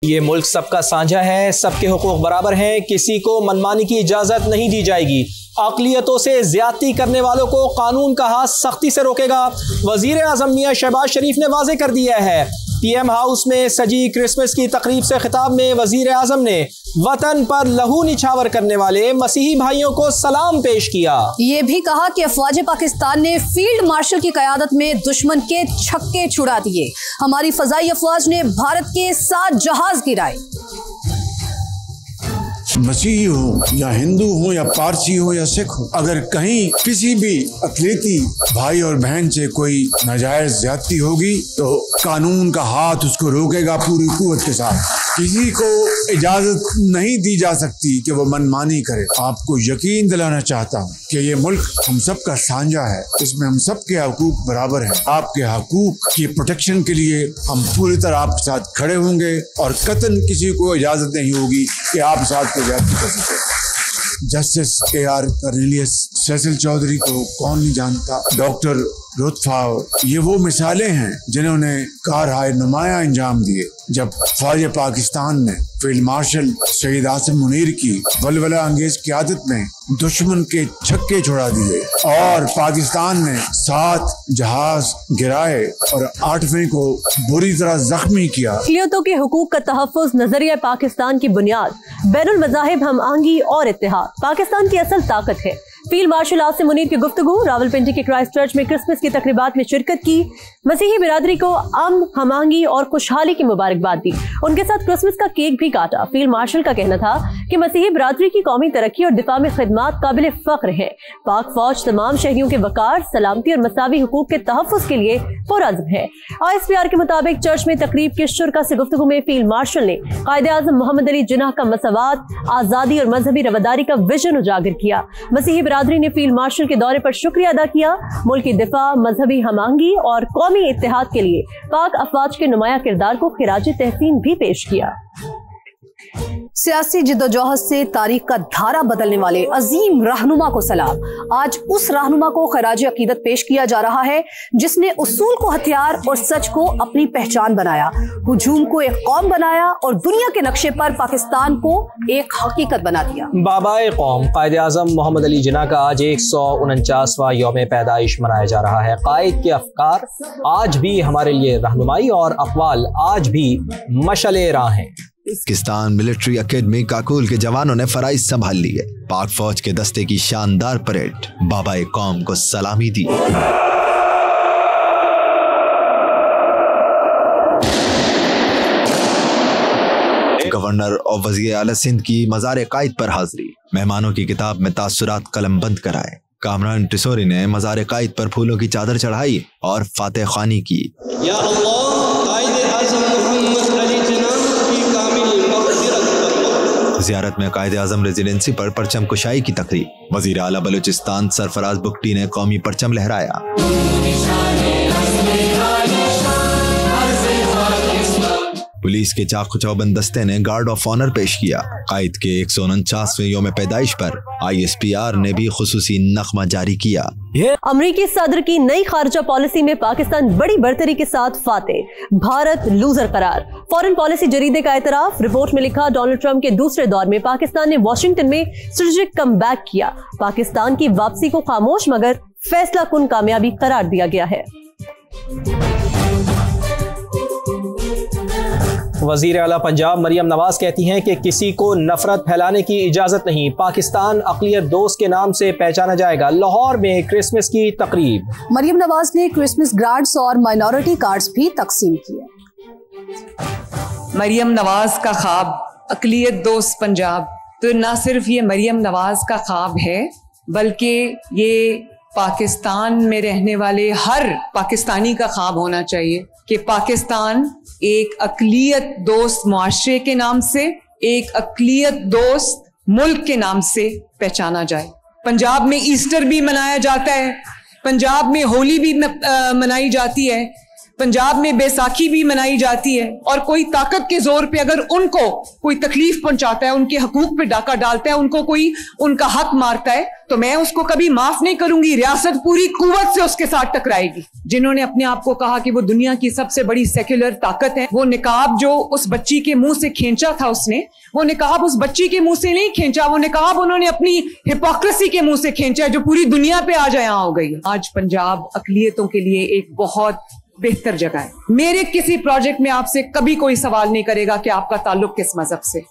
ये मुल्क सबका साझा है, सबके हुकूक बराबर हैं, किसी को मनमानी की इजाज़त नहीं दी जाएगी। अक़लियतों से ज़्यादती करने वालों को कानून का हाथ सख्ती से रोकेगा। वज़ीर आज़म मियां शहबाज शरीफ ने वाज़े कर दिया है। पीएम हाउस में सजी क्रिसमस की तकरीब से खिताब में वज़ीर आज़म ने वतन पर लहू निछावर करने वाले मसीही भाइयों को सलाम पेश किया। ये भी कहा कि अफवाज पाकिस्तान ने फील्ड मार्शल की क़यादत में दुश्मन के छक्के छुड़ा दिए। हमारी फ़ज़ाई अफवाज ने भारत के 7 जहाज गिराए। मसीही हो या हिंदू हो या पारसी हो या सिख हो, अगर कहीं किसी भी अक़लियती भाई और बहन से कोई नाजायज ज्यादती होगी तो कानून का हाथ उसको रोकेगा पूरी कुव्वत के साथ। किसी को इजाजत नहीं दी जा सकती कि वो मनमानी करे। आपको यकीन दिलाना चाहता हूँ कि ये मुल्क हम सब का साझा है, इसमें हम सब के हकूक बराबर हैं। आपके हकूक की प्रोटेक्शन के लिए हम पूरी तरह आपके साथ खड़े होंगे और कतन किसी को इजाजत नहीं होगी कि आप साथ को ज्यादती कर सके। Justice AR Cornelius, Cecil Chaudhry को कौन नहीं जानता, डॉक्टर लुत्फा, ये वो मिसालें हैं जिन्होंने कारहाय नुमाया अंजाम दिए जब फौज पाकिस्तान ने फील्ड मार्शल शहीद आसिम मुनीर की वलवला अंगेज क़यादत में दुश्मन के छक्के छुड़ा दिए और पाकिस्तान ने 7 जहाज गिराए और 8वें को बुरी तरह जख्मी किया। अक़लियतों के हुकूक का तहफ़्फ़ुज़ नजरिया पाकिस्तान की बुनियाद, बैनुल मज़ाहिब हम आहंगी और इत्तेहाद पाकिस्तान की असल ताकत है। फील्ड मार्शल आसिम मुनीर की गुफ्तगू। रावलपिंडी के क्राइस्ट चर्च में क्रिसमस की तकरीबात में शिरकत की। मसीही बिरादरी को हम आहंगी और खुशहाली की मुबारकबाद दी। उनके साथ क्रिसमस का केक भी काटा। फील्ड मार्शल का कहना था कि मसीही बिरादरी की कौमी तरक्की और दिफा में खिदमात काबिल फ़ख्र है। पाक फौज तमाम शहरियों के वकार, सलामती और मसावी हुकूक के तहफ़्फ़ुज़ के लिए पुरअज़्म है। ISPR के मुताबिक चर्च में तकरीब के शुरा से गुफ्तगू में फील्ड मार्शल ने कायदे आज़म मोहम्मद अली जिन्नाह का मसवात, आज़ादी और मजहबी रवादारी का विजन उजागर किया। मसीही बिरादरी ने फील्ड मार्शल के दौरे पर शुक्रिया अदा किया। मुल्क की दिफा, मजहबी हमआहंगी और कौमी इत्तेहाद के लिए पाक अफवाज के नुमाया किरदार को खिराज तहसीन भी पेश किया। सियासी जिद्दोजहद से तारीख का धारा बदलने वाले अजीम रहनुमा को सलाम। आज उस रहनुमा को खिराज अकीदत पेश किया जा रहा है जिसने उसूल को हथियार और सच को अपनी पहचान बनाया, हुजूम को एक कौम बनाया और दुनिया के नक्शे पर पाकिस्तान को एक हकीकत बना दिया। बाबाए कौम कायदे आज़म मोहम्मद अली जिन्नाह का आज 149वां यौम पैदाइश मनाया जा रहा है। कायद के अफकार आज भी हमारे लिए रहनुमाई और अक़वाल आज भी मशअले राह हैं। पाकिस्तान मिलिट्री एकेडमी काकुल के जवानों ने फराइज संभाल लिए। पाक फौज के दस्ते की शानदार परेड, बाबाए कौम को सलामी दी। गवर्नर और वज़ीर आला सिंध की मज़ार कायद पर हाजिरी। मेहमानों की किताब में तासुरात कलमबंद कराए। कामरान टिसोरी ने मज़ार कायद पर फूलों की चादर चढ़ाई और फातिह खानी की। या अल्लाह, ज़ियारत में कायदे आज़म रेजिडेंसी पर परचम कुशाई की तकरीब। वज़ीर आला बलूचिस्तान सरफराज बुगटी ने कौमी परचम लहराया। पुलिस के चाकू चौबंद दस्ते ने गार्ड ऑफ ऑनर पेश किया। कायद के 149वें यौम पैदाइश पर ISPR ने भी खुसूसी नगमा जारी किया। अमरीकी सदर की नई खारजा पॉलिसी में पाकिस्तान बड़ी बढ़तरी के साथ फातेह, भारत लूजर करार। फॉरेन पॉलिसी जरीदे का एतराफ। रिपोर्ट में लिखा, डोनाल्ड ट्रंप के दूसरे दौर में पाकिस्तान ने वॉशिंगटन में स्ट्रेटेजिक कमबैक किया। पाकिस्तान की वापसी को खामोश मगर फैसला कुन कामयाबी करार दिया गया है। वज़ीर आला पंजाब मरियम नवाज कहती हैं कि किसी को नफरत फैलाने की इजाज़त नहीं, पाकिस्तान अक़लियत दोस्त के नाम से पहचाना जाएगा। लाहौर में क्रिसमस की तकरीब। मरियम नवाज ने क्रिसमस कार्ड्स और माइनॉरिटी कार्ड्स भी तकसीम किए। मरियम नवाज का ख्वाब अक़लियत दोस्त पंजाब, तो ना सिर्फ ये मरियम नवाज का ख्वाब है बल्कि ये पाकिस्तान में रहने वाले हर पाकिस्तानी का ख्वाब होना चाहिए कि पाकिस्तान एक अक़लियत दोस्त मुआशरे के नाम से, एक अक़लियत दोस्त मुल्क के नाम से पहचाना जाए। पंजाब में ईस्टर भी मनाया जाता है, पंजाब में होली भी मनाई जाती है, पंजाब में बैसाखी भी मनाई जाती है और कोई ताकत के जोर पे अगर उनको कोई तकलीफ पहुंचाता है, उनके हकूक पे डाका डालता है, उनको कोई उनका हक मारता है, तो मैं उसको कभी माफ नहीं करूंगी। रियासत पूरी कुव्वत से उसके साथ टकराएगी। जिन्होंने अपने आप को कहा कि वो दुनिया की सबसे बड़ी सेक्युलर ताकत है, वो निकाब जो उस बच्ची के मुंह से खींचा था उसने, वो निकाब उस बच्ची के मुंह से नहीं खींचा, वो निकाब उन्होंने अपनी हिपोक्रेसी के मुंह से खींचा जो पूरी दुनिया पे आज आया हो गई। आज पंजाब अकलियतों के लिए एक बहुत बेहतर जगह है। मेरे किसी प्रोजेक्ट में आपसे कभी कोई सवाल नहीं करेगा कि आपका ताल्लुक किस मजहब से।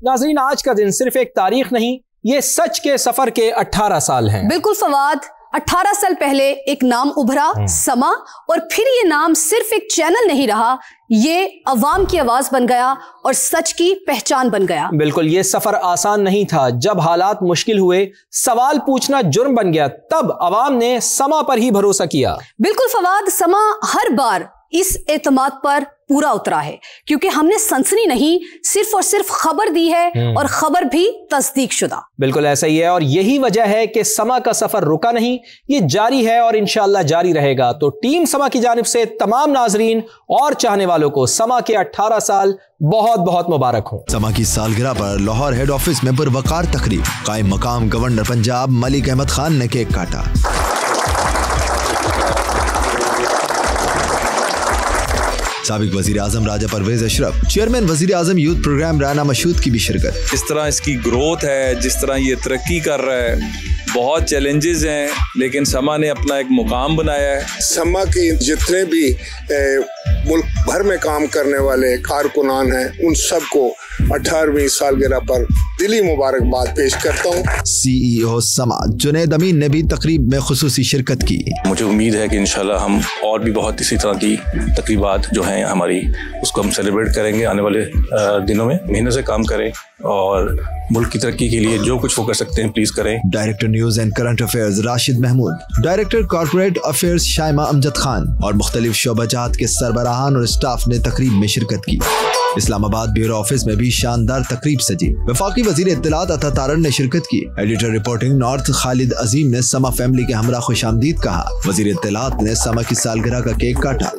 नाज़रीन, आज का दिन सिर्फ एक तारीख नहीं, ये सच के सफर के 18 साल हैं। बिल्कुल फवाद, 18 साल पहले एक नाम उभरा, समा, और फिर ये नाम सिर्फ एक चैनल नहीं रहा, ये अवाम की आवाज बन गया और सच की पहचान बन गया। बिल्कुल, ये सफर आसान नहीं था। जब हालात मुश्किल हुए, सवाल पूछना जुर्म बन गया, तब अवाम ने समा पर ही भरोसा किया। बिल्कुल फवाद, समा हर बार इस एतमाद पर पूरा उतरा है, क्योंकि हमने सनसनी नहीं, सिर्फ और सिर्फ खबर दी है, और खबर भी तस्दीक शुदा। बिल्कुल ऐसा ही है, और यही वजह है कि समा का सफर रुका नहीं, ये जारी है और इंशाअल्लाह जारी रहेगा। तो टीम समा की जानिब से तमाम नाजरीन और चाहने वालों को समा के 18 साल बहुत बहुत मुबारक हो। समा की सालगिरह पर लाहौर हेड ऑफिस में पुरवकार तकरीब, कायम मकाम गवर्नर पंजाब मलिक अहमद खान ने केक काटा। साबिक वजीर आजम राजा परवेज अशरफ, चेयरमैन वजीर आजम यूथ प्रोग्राम राना मशहूद की भी शिरकत। जिस तरह इसकी ग्रोथ है, जिस तरह ये तरक्की कर रहा है, बहुत चैलेंजेस हैं, लेकिन समा ने अपना एक मुकाम बनाया है। समा के जितने भी मुल्क भर में काम करने वाले कारकुनान हैं, उन सबको 18वीं सालगिरह पर दिली मुबारकबाद पेश करता हूँ। CEO समा जुनैद अमीन ने भी तकरीब में खुसूसी शिरकत की। मुझे उम्मीद है कि इंशाल्लाह हम और भी बहुत इसी तरह की तकरीबात जो हैं हमारी, उसको हम सेलिब्रेट करेंगे आने वाले दिनों में। मेहनत से काम करें और मुल्क की तरक्की के लिए जो कुछ वो कर सकते हैं प्लीज करें। Director news and current affairs Rashid Mahmood, director corporate affairs Shaima Amjad Khan और मुख्तलिफ शोबाजात के सरबराहान और स्टाफ ने तकरीब में शिरकत की। इस्लामाबाद ब्यूरो ऑफिस में भी शानदार तकरीब सजी। वफाकी वजीर इत्तलात अता तारन ने शिरकत की। एडिटर रिपोर्टिंग नॉर्थ खालिद अजीम ने समा फैमिली के हमरा खुशामदीद कहा। वजीर इत्तलात ने समा की सालगिरह का केक काटा।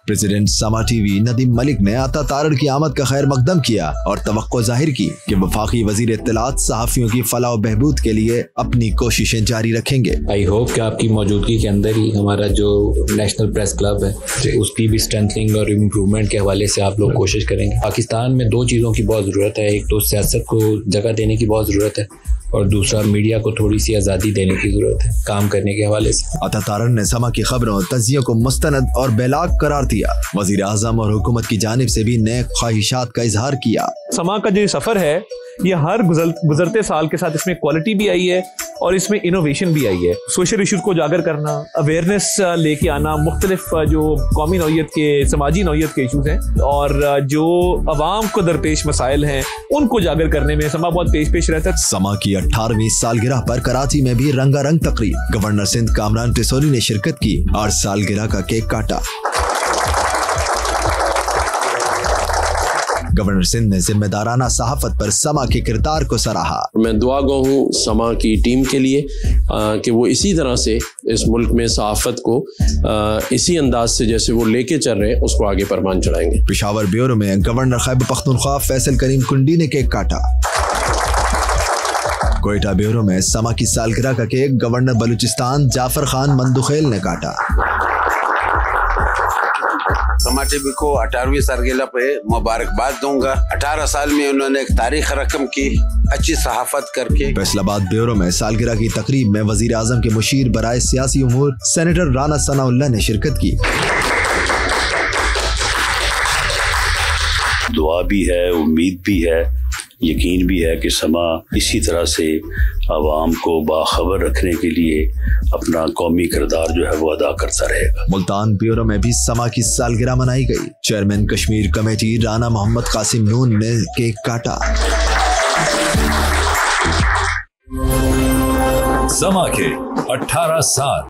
प्रेसिडेंट समा टीवी नदीम मलिक ने अता तारड़ की आमद का खैर मकदम किया और तवक्को जाहिर की कि वफाकी वजीर इत्तलात सहाफियों की फलाह बहबूद के लिए अपनी कोशिशें जारी रखेंगे। आई होप कि आपकी मौजूदगी के अंदर ही हमारा जो नेशनल प्रेस क्लब है उसकी भी स्ट्रेंथनिंग और इम्प्रूवमेंट के हवाले से आप लोग कोशिश करेंगे। पाकिस्तान में दो चीज़ों की बहुत ज़रूरत है, एक तो सियासत को जगह देने की बहुत ज़रूरत है और दूसरा मीडिया को थोड़ी सी आज़ादी देने की ज़रूरत है काम करने के हवाले से। अता तारड़ ने समा की खबरों तज्जियों को मुस्तनद और बेलाग करार दिया। वजीर आज़म और हुकूमत की जानिब से भी नए ख्वाहिशात का इजहार किया। समा का जो सफ़र है ये हर गुजरते साल के साथ इसमें क्वालिटी भी आई है और इसमें इनोवेशन भी आई है। सोशल इशूज़ को उजागर करना, अवेयरनेस लेके आना, मुख्तलिफ जो कौमी नौयत के, समाजी नौयत के इशूज़ हैं और जो अवाम को दरपेश मसाइल हैं उनको उजागर करने में समा बहुत पेश रहता है। समा की 18वीं सालगिरह पर कराची में भी रंगारंग तकरीब। गवर्नर सिंध कामरान टिसोरी ने शिरकत की और सालगिरह का केक काटा। गवर्नर सिंध ने जिम्मेदाराना सहाफत पर समा के किरदार को सराहा। मैं दुआ गो हूँ समा की टीम के लिए कि वो इसी तरह से इस मुल्क में सहाफत को इसी अंदाज से जैसे वो लेके चल रहे हैं उसको आगे परवान चढ़ाएंगे। पेशावर ब्यूरो में गवर्नर खैबर पख्तूनख्वा फैसल करीम कुंडी ने केक काटा। कोयटा ब्यूरो में समा की सालगिरह का केक गवर्नर बलूचिस्तान जाफर खान मंदुखेल ने काटा। समा टीवी को 18वीं सालगिरह पे मुबारकबाद दूंगा। 18 साल में उन्होंने एक तारीख रकम की, अच्छी सहाफत करके। फैसलाबाद ब्यूरो में सालगिरह की तकरीब में वजीर आजम के मुशीर बराए सियासी उमूर सेनेटर राना सनाउल्लाह ने शिरकत की। दुआ भी है, उम्मीद भी है, यकीन भी है कि समा इसी तरह से आवाम को बाखबर रखने के लिए अपना कौमी किरदार जो है वो अदा करता रहेगा। मुल्तान ब्यूरो में भी समा की सालगिरह मनाई गई। चेयरमैन कश्मीर कमेटी राना मोहम्मद कासिम नून ने केक काटा। समा के 18 साल।